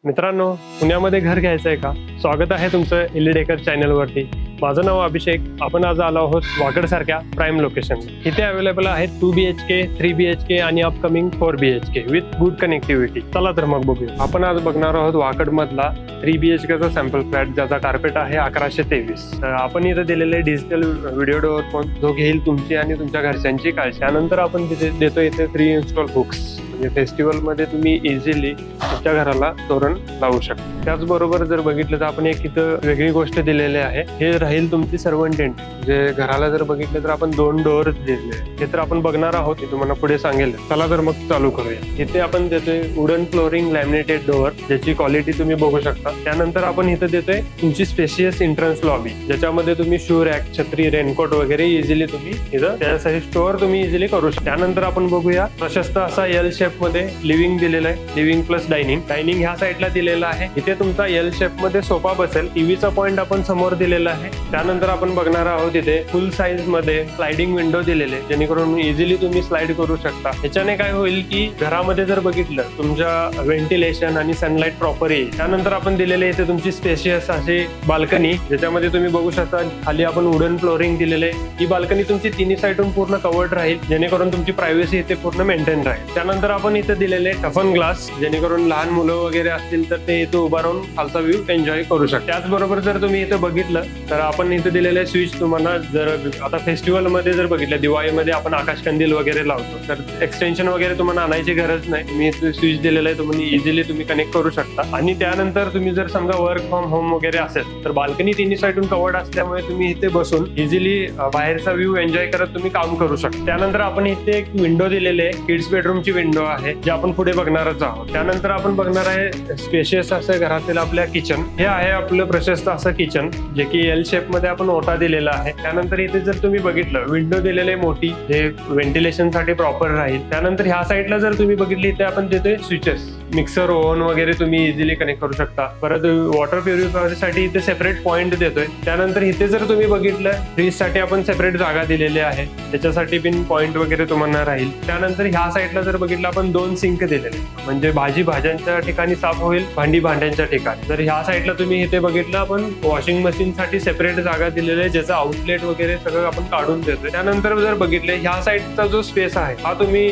मित्रांनो, पुण्यामध्ये घर घ्यायचं आहे का? स्वागत आहे तुमचं एलिडेकर चॅनलवरती. माझं नाव अभिषेक. आपण आज आलो आहोत वाकड सारख्या प्राईम लोकेशन. इथे अवेलेबल आहेत 2 BHK, 3 BHK आणि upcoming 4 BHK with good connectivity. चला तर मग बघूया. आपण आज बघणार आहोत वाकड मधला 3 BHKचा सॅम्पल फ्लॅट, ज्याचा कार्पेट आहे 1123. आपण इथे दिलेले डिजिटल व्हिडिओ डोअर फोन जो घेईल तुमची आणि तुमच्या घरच्यांची काळजी. त्यानंतर आपण देतो इथे फ्री इन्स्टॉल हुक्स. म्हणजे फेस्टिवल मध्ये तुम्ही इझिली तुमच्या घराला तोरण लावू शकता. त्याचबरोबर जर बघितलं तर आपण एक इथं वेगळी गोष्ट दिलेली आहे. हे राहील तुमची सर्वंट एंट्री. म्हणजे घराला जर बघितलं तर आपण 2 डोअर दिलेले आहे. हे तर आपण बघणार आहोत, हे तुम्हाला पुढे सांगेल. चला तर मग चालू करूया. इथे आपण देतोय वुडन फ्लोरिंग लॅमिनेटेड डोअर, ज्याची क्वालिटी तुम्ही बघू शकता. त्यानंतर आपण इथं देतोय तुमची स्पेशियस एंट्रन्स लॉबी, ज्याच्यामध्ये तुम्ही शू रॅक, छत्री, रेनकोट वगैरे इझिली तुम्ही इथं त्यासाठी स्टोअर तुम्ही इझिली करू शकता. त्यानंतर आपण बघूया प्रशस्त असा एल शेप मध्ये लिव्हिंग दिलेला आहे. लिव्हिंग प्लस डायनिंग ह्या साईडला दिलेला आहे. इथे तुमचा एल शेप मध्ये सोफा बसेल. टीव्हीचा पॉइंट आपण समोर दिलेला आहे. त्यानंतर आपण बघणार आहोत इथे फुल साईज मध्ये स्लायडिंग विंडो दिलेले, जेणेकरून इझिली तुम्ही स्लाइड करू शकता. ह्याच्याने काय होईल की घरामध्ये जर बघितलं तुमच्या व्हेंटिलेशन आणि सनलाइट प्रॉपर येईल. त्यानंतर आपण दिलेले इथे तुमची स्पेशियस अशी बाल्कनी, ज्याच्यामध्ये तुम्ही बघू शकता खाली आपण वुडन फ्लोरिंग दिलेले. ही बाल्कनी तुमची तिन्ही साईडून पूर्ण कवर्ड राहील, जेणेकरून तुमची प्रायव्हसी इथे पूर्ण मेंटेन राहील. त्यानंतर आपण इथे दिलेले टफन ग्लास, जेणेकरून लहान मुलं वगैरे असतील तर ते इथे उभा राहून खालचा व्ह्यू एन्जॉय करू शकता. त्याचबरोबर जर तुम्ही इथे बघितलं तर आपण इथे दिलेले स्विच, तुम्हाला जर आता फेस्टिवल मध्ये जर बघितलं, दिवाळीमध्ये आपण आकाशकंदील वगैरे लावतो, तर एक्सटेन्शन वगैरे तुम्हाला आणायची गरज नाही. मी इथे स्विच दिलेलं आहे, तुम्ही इझिली तुम्ही कनेक्ट करू शकता. आणि त्यानंतर तुम्ही जर समजा वर्क फ्रॉम होम वगैरे असेल तर बाल्कनी तिन्ही साईडून कवर्ड असल्यामुळे तुम्ही इथे बसून इझिली बाहेरचा व्ह्यू एन्जॉय करत तुम्ही काम करू शकता. त्यानंतर आपण इथे एक विंडो दिलेली आहे, किड्स बेडरूमची विंडो आहे, जे आपण पुढे बघणारच आहोत. त्यानंतर आपण बघणार आहे स्पेशियस असं घरातील आपल्या किचन. हे आहे आपलं प्रशस्त असं किचन, जे की एल शेप मध्ये आपण ओटा दिलेला आहे. त्यानंतर इथे जर तुम्ही बघितलं विंडो दिलेले मोठी, जे व्हेंटिलेशन साठी प्रॉपर राहील. त्यानंतर ह्या साईडला जर तुम्ही बघितली इथे आपण देतोय स्विचेस, मिक्सर, ओव्हन वगैरे तुम्ही इझिली कनेक्ट करू शकता. परत वॉटर प्युरिफायर साठी इथे सेपरेट पॉइंट देतोय. त्यानंतर इथे जर तुम्ही बघितलं फ्रीज साठी आपण सेपरेट जागा दिलेली आहे, त्याच्यासाठी पिन पॉइंट वगैरे तुम्हाला राहील. त्यानंतर ह्या साईडला जर बघितलं आपण 2 सिंक दिलेले, म्हणजे भाज्यांच्या ठिकाणी साफ होईल, भांडी भांड्यांच्या ठिकाणी. तर ह्या साईडला तुम्ही इथे बघितलं आपण वॉशिंग मशीन साठी सेपरेट जागा दिलेली आहे, ज्याचा आउटलेट वगैरे सगळं आपण काढून देतोय. त्यानंतर जर बघितले ह्या साईडचा जो स्पेस आहे हा तुम्ही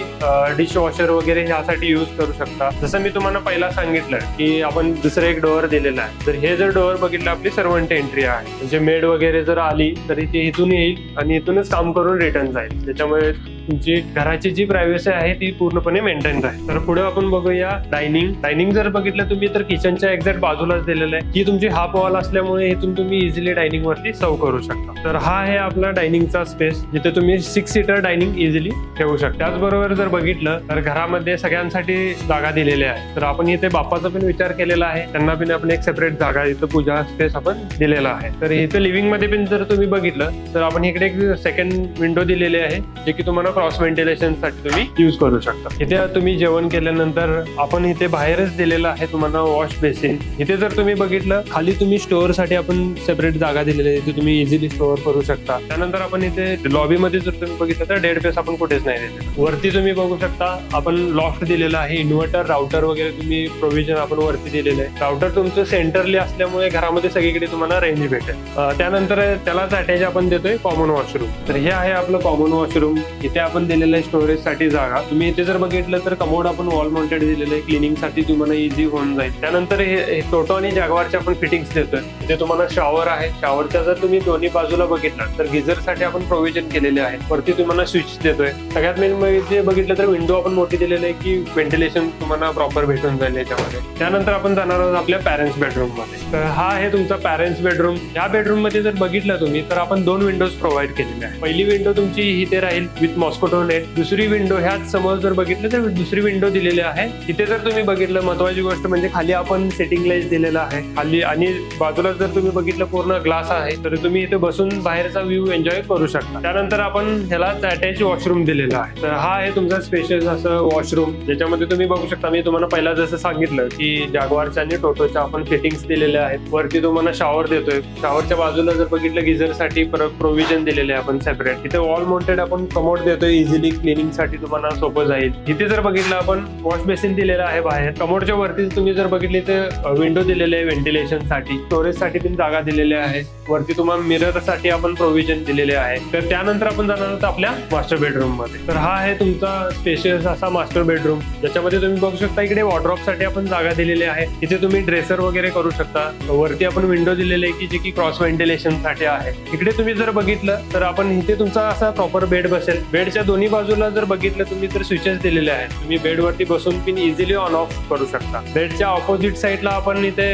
डिश वॉशर वगैरे ह्यासाठी युज करू शकता. जसं मी तुम्हाला पहिला सांगितलं की आपण दुसरं एक डोअर दिलेला आहे. तर हे जर डोअर बघितलं आपली सर्वंट एंट्री आहे, म्हणजे मेड वगैरे जर आली तर ती इथून येईल आणि इथूनच काम करून रिटर्न जाईल. त्याच्यामुळे तुमची घराची जी प्रायव्हसी आहे ती पूर्णपणे मेंटेन राहील. तर पुढे आपण बघूया डायनिंग जर बघितलं तुम्ही तर किचनच्या एक्झॅक्ट बाजूलाच दिलेलं आहे. ही तुमची हाफ वॉल असल्यामुळे इथून तुम्ही इझिली डायनिंग वरती सर्व करू शकता. तर हा आहे आपला डायनिंगचा स्पेस, जिथे तुम्ही 6 सीटर डायनिंग इझिली ठेवू शकता. त्याचबरोबर जर बघितलं तर घरामध्ये सगळ्यांसाठी जागा दिलेली आहे. तर आपण इथे बाप्पाचा पण विचार केलेला आहे, त्यांना पण आपण एक सेपरेट जागा इथं पूजा स्पेस आपण दिलेला आहे. तर इथे लिव्हिंग मध्ये पण जर तुम्ही बघितलं तर आपण इकडे एक सेकंड विंडो दिलेली आहे, जे की तुम्हाला क्रॉस व्हेंटिलेशन साठी तुम्ही युज करू शकता. इथे तुम्ही जेवण केल्यानंतर आपण इथे बाहेरच दिलेलं आहे तुम्हाला वॉश बेसिन. इथे जर तुम्ही बघितलं खाली तुम्ही स्टोअर साठी आपण सेपरेट जागा दिलेली आहे, इथे तुम्ही इझिली स्टोअर करू शकता. त्यानंतर आपण इथे लॉबी मध्ये जर तुम्ही बघितलं तर डेड स्पेस आपण कुठेच नाही दिलेलं. वरती तुम्ही बघू शकता आपण लॉफ्ट दिलेला आहे, इन्व्हर्टर, राउटर वगैरे तुम्ही प्रोव्हिजन आपण वरती दिलेलं आहे. राउटर तुमचं सेंटरली असल्यामुळे घरामध्ये सगळीकडे तुम्हाला रेंज भेटेल. त्यानंतर त्यालाच अटॅच आपण देतोय कॉमन वॉशरूम. तर हे आहे आपलं कॉमन वॉशरूम. इथे आपण दिलेलं आहे स्टोरेज साठी जागा. तुम्ही इथे जर बघितलं तर कमोड आपण वॉल माउंटेड दिलेलं आहे, क्लिनिंग साठी तुम्हाला इझी होऊन जाईल. त्यानंतर हे टोटो आणि जॅगवारचे आपण फिटिंग्स देतोय. इथे तुम्हाला शॉवर आहे. शॉवरच्या जर तुम्ही दोन्ही बाजूला बघितलं तर गिझर साठी आपण प्रोव्हिजन केलेले आहे. वरती तुम्हाला स्विच देतोय. सगळ्यात मेन म्हणजे बघितलं तर विंडो आपण मोठी दिलेली आहे की व्हेंटिलेशन तुम्हाला प्रॉपर भेटून जाईल याच्यामध्ये. त्यानंतर आपण जाणार आहोत आपल्या पॅरेंट्स बेडरूम मध्ये. तर हा आहे तुमचा पॅरेंट्स बेडरूम. या बेडरूम मध्ये जर बघितलं तुम्ही तर आपण 2 विंडोज प्रोव्हाइड केलेले आहे. पहिली विंडो तुमची इथे राहील विथ मॉस्किटो नेट. दुसरी विंडो ह्याच समोर जर बघितलं तर दुसरी विंडो दिलेली आहे. इथे जर तुम्ही बघितलं महत्वाची गोष्ट म्हणजे खाली आपण सेटिंग लाईट दिलेला आहे खाली, आणि बाजूला जर तुम्ही बघितलं पूर्ण ग्लास आहे, तर तुम्ही इथे बसून बाहेरचा व्ह्यू एन्जॉय करू शकता. त्यानंतर आपण ह्याला अटॅच वॉशरूम दिलेला आहे. तर हा आहे तुमचा स्पेशियस असं वॉशरूम, ज्याच्यामध्ये तुम्ही बघू शकता मी तुम्हाला पहिला जसं सांगितलं की जॅगवारच्या आणि टोटोच्या आपण फिटिंग्स दिलेल्या आहेत. वरती तुम्हाला शॉवर देतोय. शॉवरच्या बाजूला जर बघितलं गिझर साठी प्रोव्हिजन दिलेले आहे आपण सेपरेट. इथे वॉल माउंटेड आपण कमोड देतोय इथं इझिली क्लिनिंग साठी तुम्हाला सोपं जाईल. इथे जर बघितलं आपण वॉश बेसिन दिलेलं आहे बाहेर. कमोडच्या वरती तुम्ही जर बघितली तर विंडो दिलेले आहे व्हेंटिलेशन साठी, स्टोरेज साठी पण जागा दिलेली आहे. वरती तुम्हाला मिरर साठी आपण प्रोव्हिजन दिलेले आहे. तर त्यानंतर आपण जाणार आहोत आपल्या मास्टर बेडरूम मध्ये. तर हा आहे तुमचा स्पेशियस असा मास्टर बेडरूम, ज्याच्यामध्ये तुम्ही बघू शकता इकडे वॉर्डरोब साठी आपण जागा दिलेली आहे. इथे तुम्ही ड्रेसर वगैरे करू शकता. वरती आपण विंडो दिलेली आहे की जे की क्रॉस व्हेंटिलेशन साठी आहे. इकडे तुम्ही जर बघितलं तर आपण इथे तुमचा असा प्रॉपर बेड बसेल. बेडच्या दोन्ही बाजूला जर बघितलं तुम्ही तर स्विचेस दिलेले आहेत. तुम्ही बेडवरती बसून पिन इझिली ऑन ऑफ करू शकता. बेडच्या ऑपोजिट साईडला आपण इथे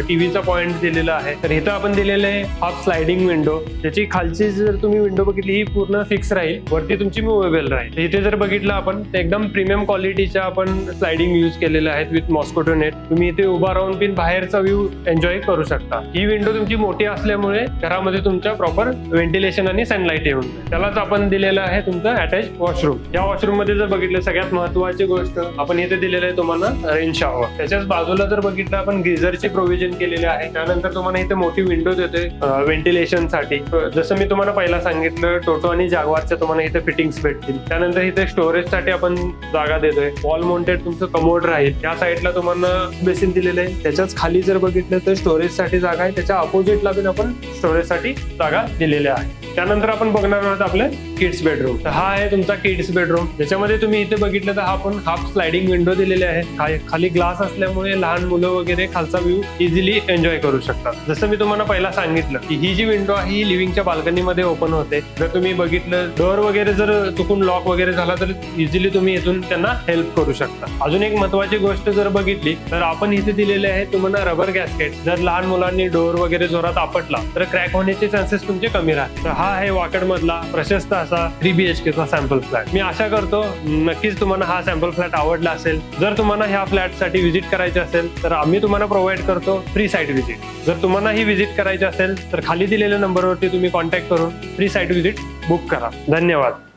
टीव्हीचा पॉइंट दिलेला आहे. तर इथं आपण दिलेले आहे हाफ स्लायडिंग विंडो, त्याची खालची जर तुम्ही विंडो बघितली ही पूर्ण फिक्स राहील, वरती तुमची मुव्हेबल राहील. इथे जर बघितलं आपण एकदम प्रीमियम क्वालिटीच्या आपण स्लायडिंग यूज केलेल्या आहेत विथ मॉस्किटो नेट. तुम्ही इथे उभा राहून पिन बाहेरचा व्ह्यू एन्जॉय करू शकता. ही विंडो तुमची मोठी असल्यामुळे घरामध्ये तुमच्या प्रॉपर व्हेंटिलेशन आणि सनलाईट येऊन जाईल. त्यालाच आपण दिलेलं आहे तुमचं अटॅच वॉशरूम. या वॉशरूम मध्ये जर बघितलं सगळ्यात महत्वाची गोष्ट आपण इथे दिलेलं आहे तुम्हाला रेन शॉवर. त्याच्याच बाजूला जर बघितलं आपण गिझरचे प्रोव्हिजन केलेले आहे. त्यानंतर तुम्हाला इथे मोठी विंडो देतोय व्हेंटिलेशन साठी. जसं मी तुम्हाला पहिला सांगितलं टोटो आणि जागवारच्या तुम्हाला इथे फिटिंग्स भेटतील. त्यानंतर इथे स्टोरेज साठी आपण जागा देतोय. वॉल माउंटेड तुमचं कमोड राहील. त्या साईडला तुम्हाला बेसिन दिलेलं आहे. त्याच्याच खाली जर बघितलं तर स्टोरेज साठी जागा आहे. त्याच्या अपोजिटला पण आपण स्टोरेज साठी जागा दिलेल्या आहे. त्यानंतर आपण बघणार आहोत आपले किड्स बेडरूम. तर हा आहे तुमचा किड्स बेडरूम, ज्याच्यामध्ये तुम्ही इथे बघितलं तर हा आपण हाफ स्लायडिंग विंडो दिलेले आहे. खाली ग्लास असल्यामुळे लहान मुलं वगैरे खालचा व्ह्यू इझिली एन्जॉय करू शकतात. जसं मी तुम्हाला पहिला सांगितलं की ही जी विंडो आहे ही लिव्हिंगच्या बाल्कनी मध्ये ओपन होते. जर तुम्ही बघितलं डोअर वगैरे जर चुकून लॉक वगैरे झाला तर इझिली तुम्ही इथून त्यांना हेल्प करू शकता. अजून एक महत्वाची गोष्ट जर बघितली तर आपण इथे दिलेले आहे तुम्हाला रबर गॅस्केट. जर लहान मुलांनी डोअर वगैरे जोरात आपटला तर क्रॅक होण्याचे चान्सेस तुमचे कमी राहतात. तर हा आहे वाकड मधला प्रशस्त असा 3 BHK चा सॅम्पल फ्लॅट. मी आशा करतो नक्कीच तुम्हाला हा सॅम्पल फ्लॅट आवडला असेल. जर तुम्हाला ह्या फ्लॅट साठी व्हिजिट करायचे असेल तर आम्ही तुम्हाला प्रोव्हाइड करतो फ्री साईट व्हिजिट. जर तुम्हाला ही व्हिजिट करायची असेल तर खाली दिलेल्या नंबरवरती तुम्ही कॉन्टॅक्ट करून फ्री साईट व्हिजिट बुक करा. धन्यवाद.